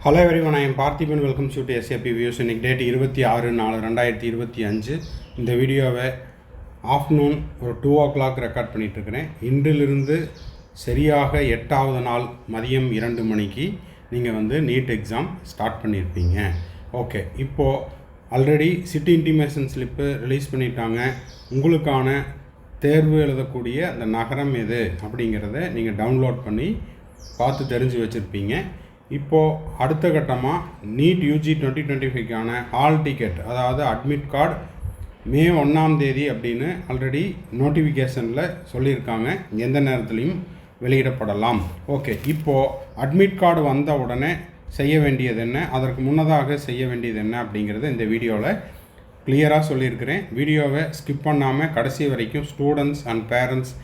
Hello everyone, I am Parthiban. Welcome to SAP Views. இன்னைக்கு date 26/4/2025. இந்த வீடியோவை afternoon ஒரு 2 o'clock ரெக்கார்ட் பண்ணிகிட்ருக்கிறேன். இன்றிலிருந்து சரியாக 8வது நாள் மதியம் 2 மணிக்கு நீங்கள் நீட் எக்ஸாம் ஸ்டார்ட் பண்ணியிருப்பீங்க. ஓகே, இப்போது already city intimation slip release பண்ணிட்டாங்க. உங்களுக்கான தேர்வு எழுதக்கூடிய அந்த நகரம் எது அப்படிங்கிறத நீங்கள் டவுன்லோட் பண்ணி பார்த்து தெரிஞ்சு வச்சுருப்பீங்க. இப்போது அடுத்த கட்டமாக நீட் யூஜி 2025க்கான ஹால் டிக்கெட், அதாவது அட்மிட் கார்டு மே 1ஆம் தேதி அப்படின்னு ஆல்ரெடி நோட்டிஃபிகேஷனில் சொல்லியிருக்காங்க. எந்த நேரத்துலையும் வெளியிடப்படலாம். ஓகே, இப்போது அட்மிட் கார்டு வந்த உடனே செய்ய வேண்டியது என்ன, அதற்கு முன்னதாக செய்ய வேண்டியது என்ன அப்படிங்கிறத இந்த வீடியோவில் கிளியராக சொல்லியிருக்கிறேன். வீடியோவை ஸ்கிப் பண்ணாமல் கடைசி வரைக்கும் ஸ்டூடெண்ட்ஸ் அண்ட் பேரண்ட்ஸ்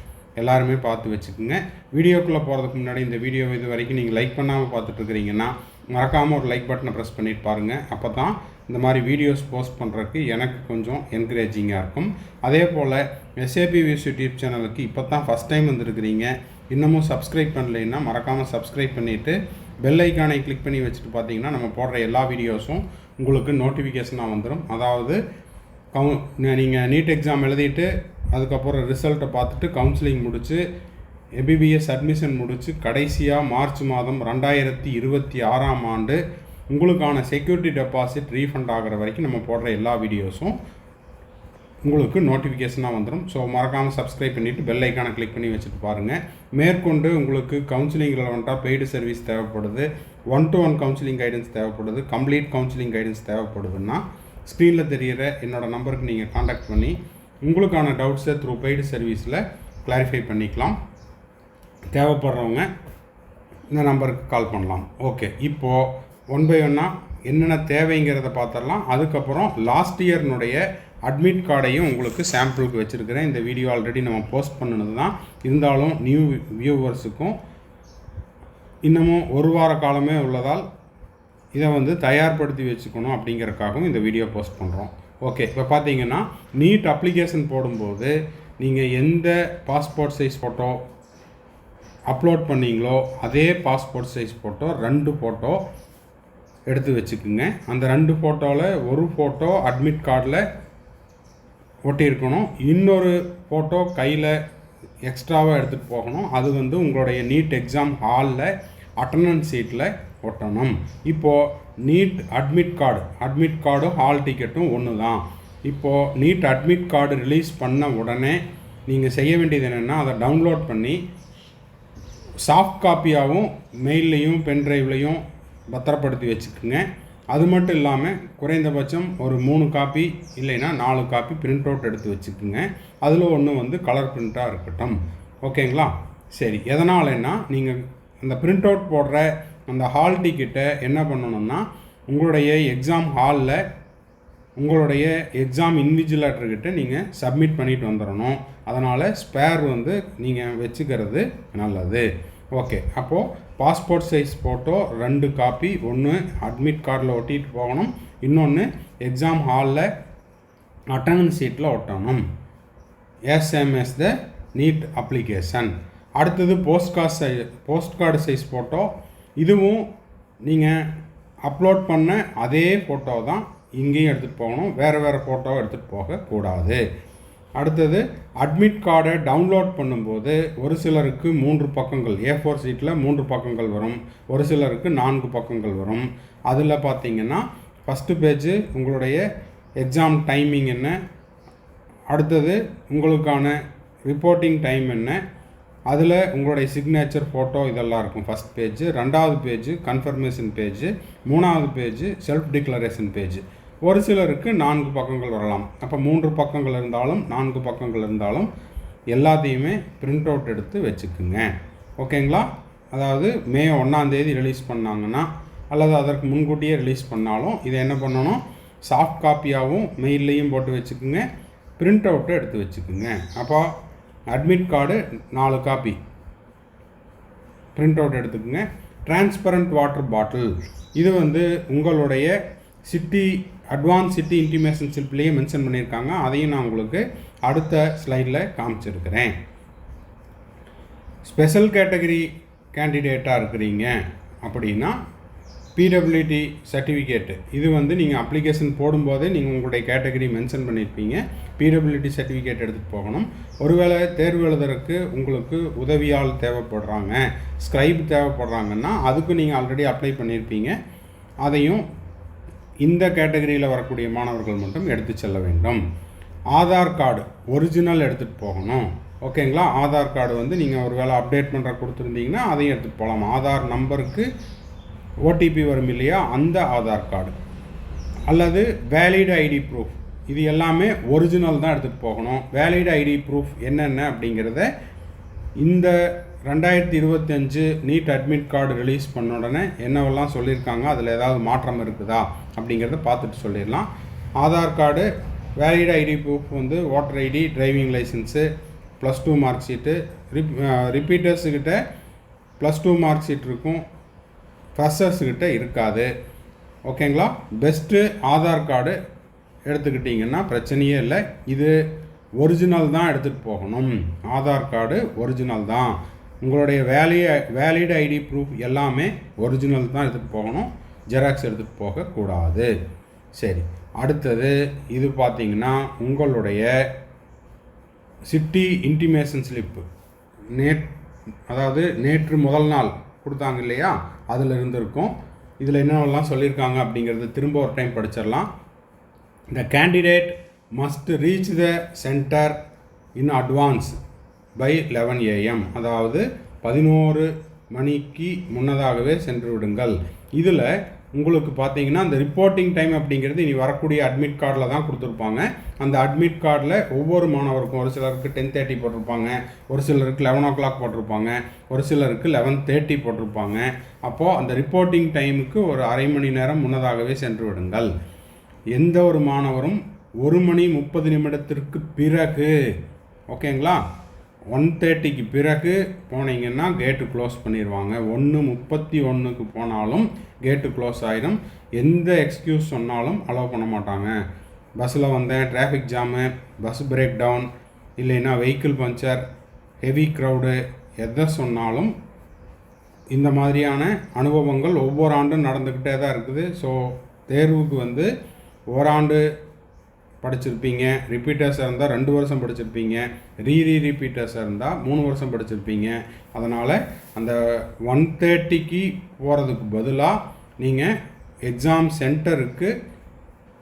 எல்லாருமே பார்த்து வச்சுக்கோங்க. வீடியோக்குள்ளே போகிறதுக்கு முன்னாடி இந்த வீடியோவை இது வரைக்கும் நீங்கள் லைக் பண்ணாமல் பார்த்துட்ருக்கிறீங்கன்னா மறக்காமல் ஒரு லைக் பட்டனை ப்ரெஸ் பண்ணிட்டு பாருங்கள். அப்போ தான் இந்த மாதிரி வீடியோஸ் போஸ்ட் பண்ணுறதுக்கு எனக்கு கொஞ்சம் என்கரேஜிங்காக இருக்கும். அதே போல் SAP Views யூடியூப் சேனலுக்கு இப்போ தான் ஃபஸ்ட் டைம் வந்துருக்கிறீங்க, இன்னமும் சப்ஸ்கிரைப் பண்ணலைன்னா மறக்காமல் சப்ஸ்கிரைப் பண்ணிவிட்டு பெல் ஐக்கானை கிளிக் பண்ணி வச்சுட்டு பார்த்தீங்கன்னா நம்ம போடுற எல்லா வீடியோஸும் உங்களுக்கு நோட்டிஃபிகேஷனாக வந்துடும். அதாவது நீங்கள் நீட் எக்ஸாம் எழுதிட்டு அதுக்கப்புறம் ரிசல்ட்டை பார்த்துட்டு கவுன்சிலிங் முடித்து MBBS அட்மிஷன் முடித்து கடைசியாக மார்ச் மாதம் 2026ஆம் ஆண்டு உங்களுக்கான செக்யூரிட்டி டெபாசிட் ரீஃபண்ட் ஆகிற வரைக்கும் நம்ம போடுற எல்லா வீடியோஸும் உங்களுக்கு நோட்டிஃபிகேஷனாக வந்துடும். ஸோ மறக்காமல் சப்ஸ்கிரைப் பண்ணிவிட்டு பெல் ஐக்கானை கிளிக் பண்ணி வச்சுட்டு பாருங்கள். மேற்கொண்டு உங்களுக்கு கவுன்சிலிங் ரெலவெண்ட்டாக பெய்டு சர்வீஸ் தேவைப்படுது, 1-to-1 கவுன்சிலிங் கைடன்ஸ் தேவைப்படுது, கம்ப்ளீட் கவுன்சிலிங் கைடன்ஸ் தேவைப்படுதுன்னா ஸ்க்ரீனில் தெரிகிற என்னோடய நம்பருக்கு நீங்கள் காண்டாக்ட் பண்ணி உங்களுக்கான டவுட்ஸை த்ரூ பெய்டு சர்வீஸில் கிளாரிஃபை பண்ணிக்கலாம். தேவைப்படுறவங்க இந்த நம்பருக்கு கால் பண்ணலாம். ஓகே, இப்போது 1 by 1 என்னென்ன தேவைங்கிறத பார்த்துடலாம். அதுக்கப்புறம் லாஸ்ட் இயர்னுடைய அட்மிட் கார்டையும் உங்களுக்கு சாம்பிளுக்கு வச்சுருக்கிறேன். இந்த வீடியோ ஆல்ரெடி நம்ம போஸ்ட் பண்ணினது தான், இருந்தாலும் நியூ வியூவர்ஸுக்கும் இன்னமும் ஒரு வார காலமே உள்ளதால் இதை தயார்படுத்தி வச்சுக்கணும் அப்படிங்கிறதுக்காகவும் இந்த வீடியோ போஸ்ட் பண்ணுறோம். ஓகே, இப்போ பார்த்தீங்கன்னா நீட் அப்ளிகேஷன் போடும்போது நீங்கள் எந்த பாஸ்போர்ட் சைஸ் ஃபோட்டோ அப்லோட் பண்ணிங்களோ அதே பாஸ்போர்ட் சைஸ் ஃபோட்டோ 2 ஃபோட்டோ எடுத்து வச்சுக்குங்க. அந்த 2 ஃபோட்டோவில் ஒரு ஃபோட்டோ அட்மிட் கார்டில் ஒட்டியிருக்கணும், இன்னொரு ஃபோட்டோ கையில் எக்ஸ்ட்ராவாக எடுத்துகிட்டு போகணும். அது உங்களுடைய நீட் எக்ஸாம் ஹாலில் அட்டண்டன்ஸ் சீட்டில் ஒட்டணும். இப்போது நீட் அட்மிட் கார்டும் ஹால் டிக்கெட்டும் ஒன்று தான். இப்போது நீட் அட்மிட் கார்டு ரிலீஸ் பண்ண உடனே நீங்கள் செய்ய வேண்டியது என்னென்னா அதை டவுன்லோட் பண்ணி சாஃப்ட் காப்பியாகவும் மெயில்லையும் பென்ட்ரைவ்லையும் பத்திரப்படுத்தி வச்சுக்கோங்க. அது மட்டும் இல்லாமல் குறைந்தபட்சம் ஒரு 3 காப்பி இல்லைன்னா 4 காப்பி பிரிண்ட் அவுட் எடுத்து வச்சுக்கோங்க. அதில் ஒன்று கலர் பிரிண்ட்டாக இருக்கட்டும். ஓகேங்களா? சரி, எதனாலன்னா நீங்கள் அந்த பிரிண்ட் அவுட் போடுற அந்த ஹால் டிக்கெட்டை என்ன பண்ணணும்னா உங்களுடைய எக்ஸாம் ஹாலில் உங்களுடைய எக்ஸாம் இன்விஜிலேட்டர்கிட்ட நீங்கள் சப்மிட் பண்ணிட்டு வந்துடணும். அதனால் ஸ்பேர் நீங்கள் வச்சுக்கிறது நல்லது. ஓகே, அப்போது பாஸ்போர்ட் சைஸ் ஃபோட்டோ 2 காப்பி, ஒன்று அட்மிட் கார்டில் ஒட்டிட்டு போகணும், இன்னொன்று எக்ஸாம் ஹாலில் அட்டண்டன்ஸ் சீட்டில் ஒட்டணும். SMS the need application. அடுத்தது போஸ்ட் கார்டு சைஸ் ஃபோட்டோ. இதுவும் நீங்கள் அப்லோட் பண்ண அதே ஃபோட்டோ தான் இங்கேயும் எடுத்துகிட்டு போகணும், வேறு ஃபோட்டோவை எடுத்துகிட்டு போகக்கூடாது. அடுத்தது அட்மிட் கார்டை டவுன்லோட் பண்ணும்போது ஒரு சிலருக்கு 3 பக்கங்கள், A4 சீட்டில் 3 பக்கங்கள் வரும், ஒரு சிலருக்கு 4 பக்கங்கள் வரும். அதில் பார்த்தீங்கன்னா ஃபஸ்ட்டு பேஜு உங்களுடைய எக்ஸாம் டைமிங் என்ன, அடுத்தது உங்களுக்கான ரிப்போர்ட்டிங் டைம் என்ன, அதில் உங்களுடைய சிக்னேச்சர் ஃபோட்டோ இதெல்லாம் இருக்கும் ஃபஸ்ட் பேஜ். 2வது பேஜ் கன்ஃபர்மேஷன் பேஜ், 3வது பேஜ் செல்ஃப் டிக்ளரேஷன் பேஜ். ஒரு சிலருக்கு 4 பக்கங்கள் வரலாம். அப்போ 3 பக்கங்கள் இருந்தாலும் 4 பக்கங்கள் இருந்தாலும் எல்லாத்தையுமே பிரிண்ட் அவுட் எடுத்து வச்சுக்குங்க. ஓகேங்களா? அதாவது மே 1ஆம் தேதி ரிலீஸ் பண்ணாங்கன்னா அல்லது அதற்கு முன்கூட்டியே ரிலீஸ் பண்ணாலும் இதை என்ன பண்ணணும், சாஃப்ட் காப்பியாகவும் மெயில்லையும் போட்டு வச்சுக்குங்க, பிரிண்ட் அவுட்டை எடுத்து வச்சுக்குங்க. அப்போ admit card 4 copy print out எடுத்துக்கோங்க. டிரான்ஸ்பரண்ட் வாட்டர் பாட்டில், இது உங்களுடைய சிட்டி அட்வான்ஸ் சிட்டி இன்டிமேஷன் ஸ்லிப்லேயே மென்ஷன் பண்ணியிருக்காங்க. அதையும் நான் உங்களுக்கு அடுத்த ஸ்லைடில் காமிச்சிருக்கிறேன். ஸ்பெஷல் கேட்டகரி கேண்டிடேட்டாக இருக்கிறீங்க அப்படின்னா பிடபிள்யூடி சர்டிஃபிகேட்டு இது வந்து நீங்கள் அப்ளிகேஷன் போடும்போது நீங்கள் உங்களுடைய கேட்டகரி மென்ஷன் பண்ணியிருப்பீங்க. பிடபிள்யூடி சர்டிஃபிகேட் எடுத்துகிட்டு போகணும். ஒருவேளை தேர்வு எழுதுறதுக்கு உங்களுக்கு உதவியால் தேவைப்படுறாங்க, ஸ்கிரைப் தேவைப்படுறாங்கன்னா அதுக்கு நீங்கள் ஆல்ரெடி அப்ளை பண்ணியிருப்பீங்க. அதையும் இந்த கேட்டகரியில் வரக்கூடிய மாணவர்கள் மட்டும் எடுத்து செல்ல வேண்டும். ஆதார் கார்டு ஒரிஜினல் எடுத்துகிட்டு போகணும். ஓகேங்களா? ஆதார் கார்டு வந்து நீங்கள் ஒரு வேளை அப்டேட் பண்ணுற கொடுத்துருந்தீங்கன்னா அதையும் எடுத்துகிட்டு போகலாம். ஆதார் நம்பருக்கு ஓடிபி வரும் இல்லையா, அந்த ஆதார் கார்டு அல்லது வேலிட் ஐடி ப்ரூஃப், இது எல்லாமே ஒரிஜினல் தான் எடுத்துகிட்டு போகணும். வேலிட் ஐடி ப்ரூஃப் என்னென்ன அப்படிங்கிறத இந்த 2025 நீட் அட்மிட் கார்டு ரிலீஸ் பண்ண உடனே என்னவெல்லாம் சொல்லியிருக்காங்க, அதில் ஏதாவது மாற்றம் இருக்குதா அப்படிங்கிறத பார்த்துட்டு சொல்லிடலாம். Aadhaar card, valid ID proof வந்து voter ID, driving licence, +2 mark sheet, ரிப்பீட்டர்ஸுக்கிட்ட +2 மார்க் ஷீட் இருக்கும், ஃப்ரெஷர்ஸுக்கிட்ட இருக்காது. ஓகேங்களா? பெஸ்ட்டு ஆதார் கார்டு எடுத்துக்கிட்டிங்கன்னா பிரச்சனையே இல்லை. இது ஒரிஜினல் தான் எடுத்துகிட்டு போகணும். ஆதார் கார்டு ஒரிஜினல் தான். உங்களுடைய வேலிட் ஐடி ப்ரூஃப் எல்லாமே ஒரிஜினல் தான் எடுத்துகிட்டு போகணும். ஜெராக்ஸ் எடுத்துகிட்டு போகக்கூடாது. சரி, அடுத்தது இது பார்த்திங்கன்னா உங்களுடைய சிட்டி இன்டிமேஷன் ஸ்லிப்பு அதாவது நேற்று முதல் நாள் கொடுத்தாங்க இல்லையா, அதில் இருந்திருக்கும். இதில் என்னென்னலாம் சொல்லியிருக்காங்க அப்படிங்கிறது திரும்ப ஒரு time படிச்சிடலாம். The candidate must reach the center in advance by 11 AM, அதாவது 11 மணிக்கு முன்னதாகவே சென்று விடுங்கள். இதில் உங்களுக்கு பார்த்தீங்கன்னா அந்த ரிப்போர்ட்டிங் டைம் அப்படிங்கிறது இனி வரக்கூடிய அட்மிட் கார்டில் தான் கொடுத்துருப்பாங்க. அந்த அட்மிட் கார்டில் ஒவ்வொரு மாணவருக்கும் ஒரு சிலருக்கு 10:30 போட்டிருப்பாங்க, ஒரு சிலருக்கு 11 o'clock போட்டிருப்பாங்க, ஒரு சிலருக்கு 11:30 போட்டிருப்பாங்க. அப்போது அந்த ரிப்போர்ட்டிங் டைமுக்கு ஒரு அரை மணி நேரம் முன்னதாகவே சென்று விடுங்கள். எந்த ஒரு மாணவரும் 1:30 பிறகு, ஓகேங்களா, 1:30க்கு பிறகு போனீங்கன்னா கேட்டு க்ளோஸ் பண்ணிடுவாங்க. 1:31க்கு போனாலும் கேட்டு க்ளோஸ் ஆகிடும். எந்த எக்ஸ்கியூஸ் சொன்னாலும் அலோவ் பண்ண மாட்டாங்க. பஸ்ஸில் வந்தேன், traffic jam, bus breakdown, இல்லைன்னா வெஹிக்கிள் பஞ்சர், ஹெவி க்ரௌடு, எதை சொன்னாலும் இந்த மாதிரியான அனுபவங்கள் ஒவ்வொரு ஆண்டும் நடந்துக்கிட்டே தான் இருக்குது. ஸோ தேர்வுக்கு வந்து ஓராண்டு படிச்சிருப்பீங்க, ரிப்பீட்டர்ஸாக இருந்தால் 2 வருஷம் படிச்சிருப்பீங்க, ரிப்பீட்டர்ஸாக இருந்தால் 3 வருஷம் படிச்சிருப்பீங்க. அதனால் அந்த 1:30க்கு போகிறதுக்கு பதிலாக நீங்கள் எக்ஸாம் சென்டருக்கு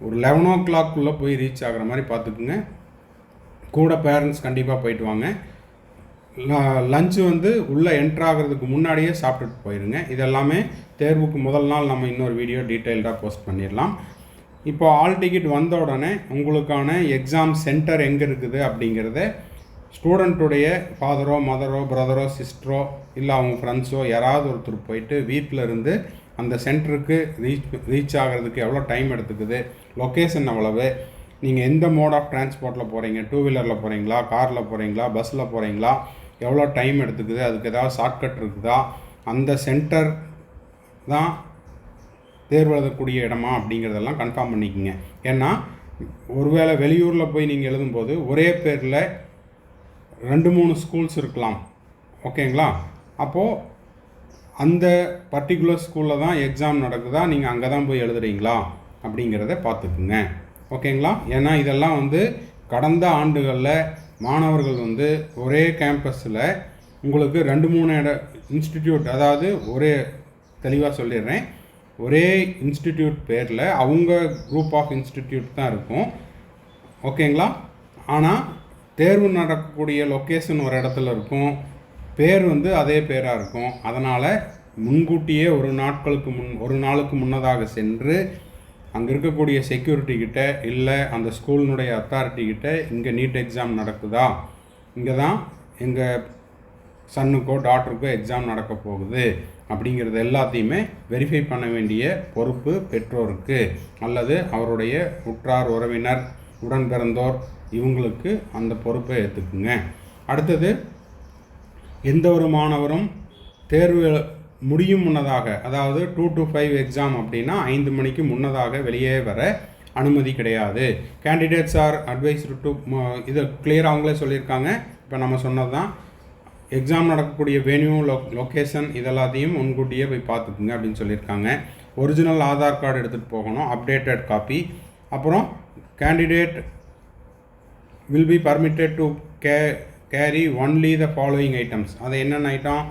ஒரு 11 o'clock போய் ரீச் ஆகிற மாதிரி பார்த்துக்குங்க. கூட பேரண்ட்ஸ் கண்டிப்பாக போயிட்டு வாங்க. லஞ்சு வந்து உள்ளே என்ட்ராகிறதுக்கு முன்னாடியே சாப்பிட்டுட்டு போயிடுங்க. இதெல்லாமே தேர்வுக்கு முதல் நாள் நம்ம இன்னொரு வீடியோ டீட்டெயில்டாக போஸ்ட் பண்ணிடலாம். இப்போ ஆல் டிக்கெட் வந்த உடனே உங்களுக்கான எக்ஸாம் சென்டர் எங்கே இருக்குது அப்படிங்கிறத ஸ்டூடெண்ட்டுடைய ஃபாதரோ, மதரோ, பிரதரோ, சிஸ்டரோ, இல்லை அவங்க ஃப்ரெண்ட்ஸோ யாராவது ஒருத்தர் போயிட்டு வீட்டில் இருந்து அந்த சென்டருக்கு ரீச் ஆகிறதுக்கு எவ்வளோ டைம் எடுத்துக்குது, லொக்கேஷன் எவ்வளவு, நீங்கள் எந்த மோட் ஆஃப் டிரான்ஸ்போர்ட்டில் போகிறீங்க, 2-வீலரில் போகிறீங்களா, காரில் போகிறீங்களா, பஸ்ஸில் போகிறீங்களா, எவ்வளோ டைம் எடுத்துக்குது, அதுக்கு ஏதாவது ஷார்ட்கட் இருக்குதா, அந்த சென்டர் தான் தேர்வு எழுதக்கூடிய இடமா அப்படிங்கிறதெல்லாம் கன்ஃபார்ம் பண்ணிக்கோங்க. ஏன்னா ஒருவேளை வெளியூரில் போய் நீங்கள் எழுதும்போது ஒரே பேரில் 2-3 ஸ்கூல்ஸ் இருக்கலாம். ஓகேங்களா? அப்போது அந்த பர்டிகுலர் ஸ்கூலில் தான் எக்ஸாம் நடக்குதா, நீங்கள் அங்கே தான் போய் எழுதுறீங்களா அப்படிங்கிறத பார்த்துக்குங்க. ஓகேங்களா? ஏன்னா இதெல்லாம் வந்து கடந்த ஆண்டுகளில் மாணவர்கள் வந்து ஒரே கேம்பஸில் உங்களுக்கு 2-3 இன்ஸ்டிடியூட், அதாவது ஒரே தெளிவாக சொல்லிடுறேன், ஒரே இன்ஸ்டிடியூட் பேரில் அவங்க குரூப் ஆஃப் இன்ஸ்டிடியூட் தான் இருக்கும். ஓகேங்களா? ஆனால் தேர்வு நடக்கக்கூடிய லொக்கேஷன் ஒரு இடத்துல இருக்கும், பேர் வந்து அதே பேராக இருக்கும். அதனால் முன்கூட்டியே ஒரு நாளுக்கு முன்னதாக சென்று அங்கே இருக்கக்கூடிய செக்யூரிட்டி கிட்ட, இல்லை அந்த ஸ்கூலினுடைய அத்தாரிட்டி கிட்ட, இங்கே நீட் எக்ஸாம் நடக்குதா, இங்கே தான் எங்கள் சன்னுக்கோ டாக்டருக்கோ எக்ஸாம் நடக்க போகுது அப்படிங்கிறது எல்லாத்தையுமே வெரிஃபை பண்ண வேண்டிய பொறுப்பு பெற்றோருக்கு அல்லது அவருடைய உற்றார் உறவினர், உடன் பிறந்தோர், இவங்களுக்கு அந்த பொறுப்பை ஏற்றுக்குங்க. அடுத்தது, எந்த ஒரு மாணவரும் தேர்வு முடியும் முன்னதாக, அதாவது 2 to 5 எக்ஸாம் அப்படின்னா 5 மணிக்கு முன்னதாக வெளியே வர அனுமதி கிடையாது. கேண்டிடேட்ஸ் ஆர் அட்வைஸ்டு டு, இதை கிளியராக அவங்களே சொல்லியிருக்காங்க. இப்போ நம்ம சொன்னது தான், எக்ஸாம் நடக்கக்கூடிய வென்யூ, லொக்கேஷன் இதெல்லாத்தையும் முன்கூட்டியே போய் பார்த்துக்குங்க அப்படின்னு சொல்லியிருக்காங்க. ஒரிஜினல் ஆதார் கார்டு எடுத்துகிட்டு போகணும், அப்டேட்டட் காப்பி. அப்புறம் candidate will be permitted to carry only the following items. அது என்னென்ன item?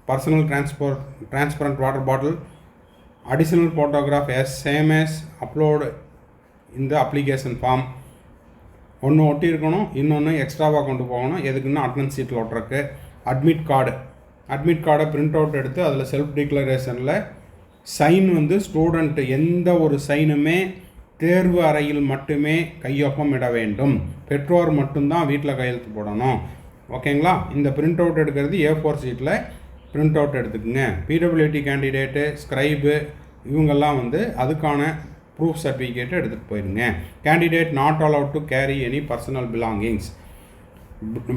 personal transparent water bottle, additional photograph as same as upload in the application form. ஒன்று ஒட்டி இருக்கணும், இன்னொன்று எக்ஸ்ட்ராவாக கொண்டு போகணும். எதுக்குன்னா அட்டனன்ஸ் சீட்டில் ஒட்டுறக்கு. அட்மிட் கார்டை பிரிண்ட் அவுட் எடுத்து அதில் செல்ஃப் டிக்ளரேஷனில் சைன் வந்து ஸ்டூடெண்ட் எந்த ஒரு சைனுமே தேர்வு அறையில் மட்டுமே கையொப்பம் இட வேண்டும். பெற்றோர் மட்டும்தான் வீட்டில் கையெழுத்து போடணும். ஓகேங்களா? இந்த பிரிண்ட் அவுட் எடுக்கிறது A4 சீட்டில் பிரிண்ட் அவுட் எடுத்துக்குங்க. பிடபிள்யூடி கேண்டிடேட்டு, ஸ்க்ரைபு இவங்கெல்லாம் வந்து அதுக்கான ப்ரூஃப் சர்டிஃபிகேட்டை எடுத்துகிட்டு போயிடுங்க. Candidate not allowed to carry any personal belongings.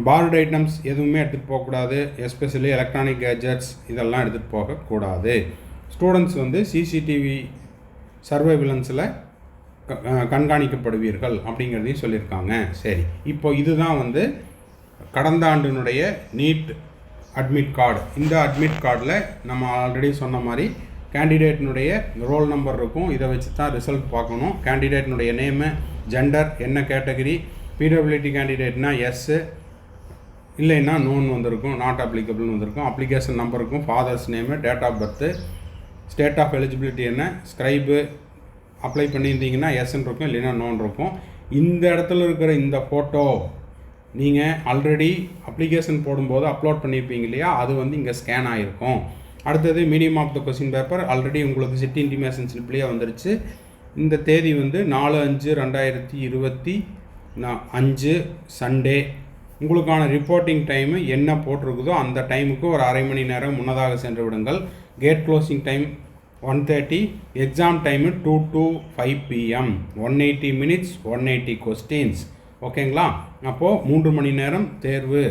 Barred items எதுவுமே எடுத்துகிட்டு போகக்கூடாது. எஸ்பெஷலி எலக்ட்ரானிக் கேஜெட்ஸ் இதெல்லாம் எடுத்துகிட்டு போகக்கூடாது. ஸ்டூடெண்ட்ஸ் வந்து சிசிடிவி சர்வைலன்ஸில் கண்காணிக்கப்படுவீர்கள் அப்படிங்கிறதையும் சொல்லியிருக்காங்க. சரி, இப்போ இதுதான் வந்து கடந்த ஆண்டினுடைய நீட் அட்மிட் கார்டு. இந்த அட்மிட் கார்டில் நம்ம ஆல்ரெடி சொன்ன மாதிரி கேண்டிடேட்னுடைய ரோல் நம்பர் இருக்கும். இதை வச்சு தான் ரிசல்ட் பார்க்கணும். கேண்டிடேட்னுடைய நேமு, ஜெண்டர், என்ன கேட்டகரி, பிடபிள்யூடி கேண்டிடேட்னா எஸ்ஸு, இல்லைன்னா நோன் வந்திருக்கும், நாட் அப்ளிகபிள்னு வந்திருக்கும். அப்ளிகேஷன் நம்பர் இருக்கும், father's name, date of birth, state of eligibility என்ன, ஸ்க்ரைபு அப்ளை பண்ணியிருந்தீங்கன்னா எஸ்ன்னு இருக்கும், இல்லைன்னா நோன் இருக்கும். இந்த இடத்துல இருக்கிற இந்த ஃபோட்டோ நீங்கள் ஆல்ரெடி அப்ளிகேஷன் போடும்போது அப்லோட் பண்ணியிருப்பீங்க இல்லையா, அது வந்து இங்கே ஸ்கேன் ஆகிருக்கும். அடுத்தது medium of the question paper already உங்களுக்கு சிட்டி இன்டிமேஷன் ஸ்லிப்லேயே வந்துருச்சு. இந்த தேதி வந்து 4/5/2025 சண்டே. உங்களுக்கான ரிப்போர்ட்டிங் டைமு என்ன போட்டிருக்குதோ அந்த டைமுக்கு ஒரு அரை மணி நேரம் முன்னதாக சென்று விடுங்கள். Gate closing time 1:30, exam time 2 to 5 PM, 180 minutes, 180 questions. ஓகேங்களா? அப்போது 3 மணி நேரம் தேர்வு.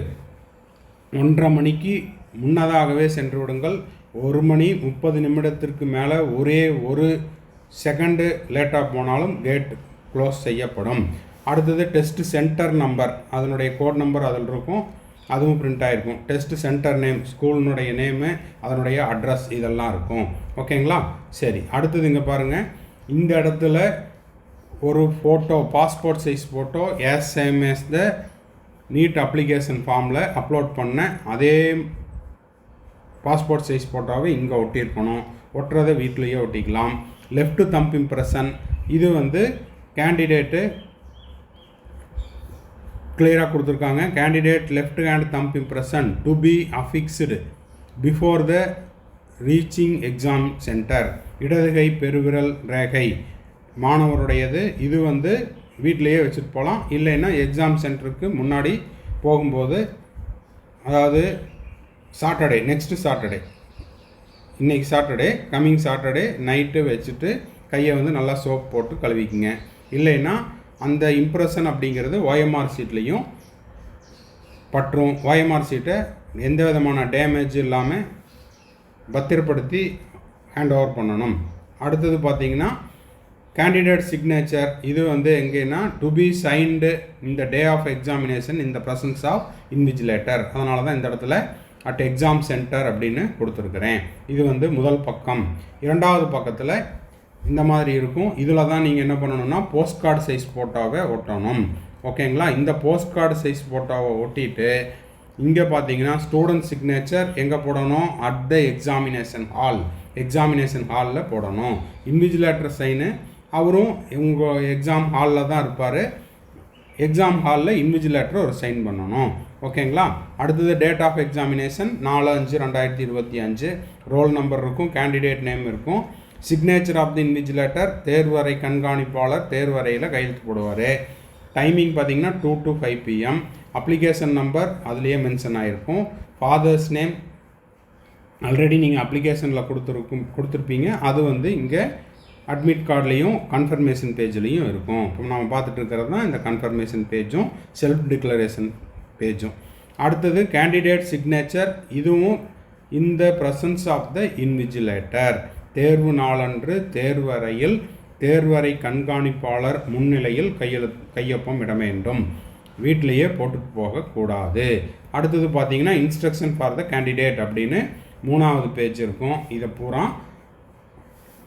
1:30 மணிக்கு முன்னதாகவே சென்று விடுங்கள். 1 மணி 30 நிமிடத்திற்கு மேலே ஒரே ஒரு செகண்டு லேட்டாக போனாலும் கேட் க்ளோஸ் செய்யப்படும். அடுத்தது டெஸ்ட் சென்டர் நம்பர், அதனுடைய கோட் நம்பர் அதில் இருக்கும், அதுவும் பிரிண்ட் ஆகிருக்கும். டெஸ்ட் சென்டர் நேம், ஸ்கூலினுடைய நேமு, அதனுடைய அட்ரஸ் இதெல்லாம் இருக்கும். ஓகேங்களா? சரி, அடுத்தது இங்கே பாருங்கள். இந்த இடத்துல ஒரு photo, passport size photo same as the need application ஃபார்மில் அப்லோட் பண்ண அதே பாஸ்போர்ட் சைஸ் ஃபோட்டோவை இங்கே ஒட்டியிருக்கணும். ஒட்டுறதை வீட்டிலையே ஒட்டிக்கலாம். லெஃப்ட் தம்ப் இம்ப்ரெஷன், இது வந்து கேண்டிடேட்டு கிளியராக கொடுத்துருக்காங்க. Candidate left hand thumb impression to be affixed before the reaching exam centre. இடதுகை பெருவிரல் ரேகை மாணவருடையது. இது வந்து வீட்டிலையே வச்சுட்டு போகலாம், இல்லைன்னா எக்ஸாம் சென்டருக்கு முன்னாடி போகும்போது, அதாவது சாட்டர்டே, நெக்ஸ்ட்டு சாட்டர்டே, இன்றைக்கி சாட்டர்டே, கம்மிங் சாட்டர்டே நைட்டு வச்சுட்டு கையை வந்து நல்லா சோப் போட்டு கழுவிக்குங்க. இல்லைன்னா அந்த இம்ப்ரெஷன் அப்படிங்கிறது ஓஎம்ஆர் சீட்லேயும் பற்றும். ஓஎம்ஆர் சீட்டை எந்த விதமான டேமேஜ் இல்லாமல் பத்திரப்படுத்தி ஹேண்ட் ஓவர் பண்ணணும். அடுத்தது பார்த்திங்கன்னா கேண்டிடேட் சிக்னேச்சர், இது வந்து எங்கேன்னா டு பி சைன்டு இந்த day of examination in the presence of invigilator. அதனால தான் இந்த இடத்துல அட் எக்ஸாம் சென்டர் அப்படின்னு கொடுத்துருக்குறேன். இது வந்து முதல் பக்கம். இரண்டாவது பக்கத்தில் இந்த மாதிரி இருக்கும். இதில் தான் நீங்கள் என்ன பண்ணணும்னா போஸ்ட் கார்டு சைஸ் ஃபோட்டோவை ஒட்டணும். ஓகேங்களா? இந்த போஸ்ட் கார்டு சைஸ் ஃபோட்டோவை ஒட்டிட்டு இங்கே பார்த்தீங்கன்னா ஸ்டூடெண்ட் சிக்னேச்சர் எங்கே போடணும்? அட் த எக்ஸாமினேஷன் ஹாலில் போடணும். இன்விஜிலேட்டர் சைனு அவரும் உங்கள் எக்ஸாம் ஹாலில் தான் இருப்பார். எக்ஸாம் ஹாலில் இன்விஜிலேட்டர் ஒரு சைன் பண்ணணும். ஓகேங்களா? அடுத்தது date of examination 4/5/2025. Roll number இருக்கும், கேண்டிடேட் நேம் இருக்கும். சிக்னேச்சர் ஆஃப் தி இன்விஜிலேட்டர், தேர்வறை கண்காணிப்பாளர் தேர்வறையில் கையெழுத்து போடுவார். டைமிங் பார்த்திங்கன்னா 2 to 5 PM. அப்ளிகேஷன் நம்பர் அதுலேயே மென்ஷன் ஆகிருக்கும். ஃபாதர்ஸ் நேம் ஆல்ரெடி நீங்கள் அப்ளிகேஷனில் கொடுத்துருப்பீங்க, அது வந்து இங்கே அட்மிட் கார்ட்லேயும் கன்ஃபர்மேஷன் பேஜ்லேயும் இருக்கும். இப்போ நம்ம பார்த்துட்டு இருக்கிறது தான் இந்த கன்ஃபர்மேஷன் பேஜும் செல்ஃப் டிக்ளரேஷன் பேஜும். அடுத்தது கேண்டிடேட் சிக்னேச்சர், இதுவும் இந்த ப்ரெசன்ஸ் ஆஃப் த இன்விஜிலேட்டர். தேர்வு நாளன்று தேர்வறையில் தேர்வறை கண்காணிப்பாளர் முன்னிலையில் கையொப்பம் இட வேண்டும். வீட்டிலையே போட்டுட்டு போகக்கூடாது. அடுத்தது பார்த்தீங்கன்னா இன்ஸ்ட்ரக்ஷன் ஃபார் த கேண்டிடேட் அப்படின்னு 3வது பேஜ் இருக்கும். இதை பூரா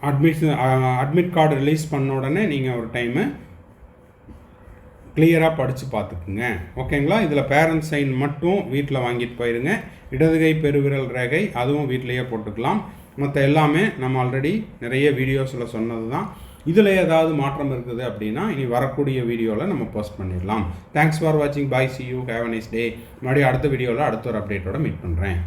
அட்மிட் கார்டு ரிலீஸ் பண்ண உடனே நீங்கள் ஒரு டைமு கிளியராக படித்து பார்த்துக்குங்க. ஓகேங்களா? இதில் பேரண்ட்ஸ் சைன் மட்டும் வீட்டில் வாங்கிட்டு போயிருங்க. இடதுகை பெருவிரல் ரேகை அதுவும் வீட்டிலையே போட்டுக்கலாம். மற்ற எல்லாமே நம்ம ஆல்ரெடி நிறைய வீடியோஸில் சொன்னது தான். இதில் ஏதாவது மாற்றம் இருக்குது அப்படின்னா இனி வரக்கூடிய வீடியோவில் நம்ம போஸ்ட் பண்ணிடலாம். தேங்க்ஸ் ஃபார் வாட்சிங். Bye, see you, have a nice day. மறுபடியும் அடுத்த வீடியோவில் அடுத்த ஒரு அப்டேட்டோட மீட் பண்ணுறேன்.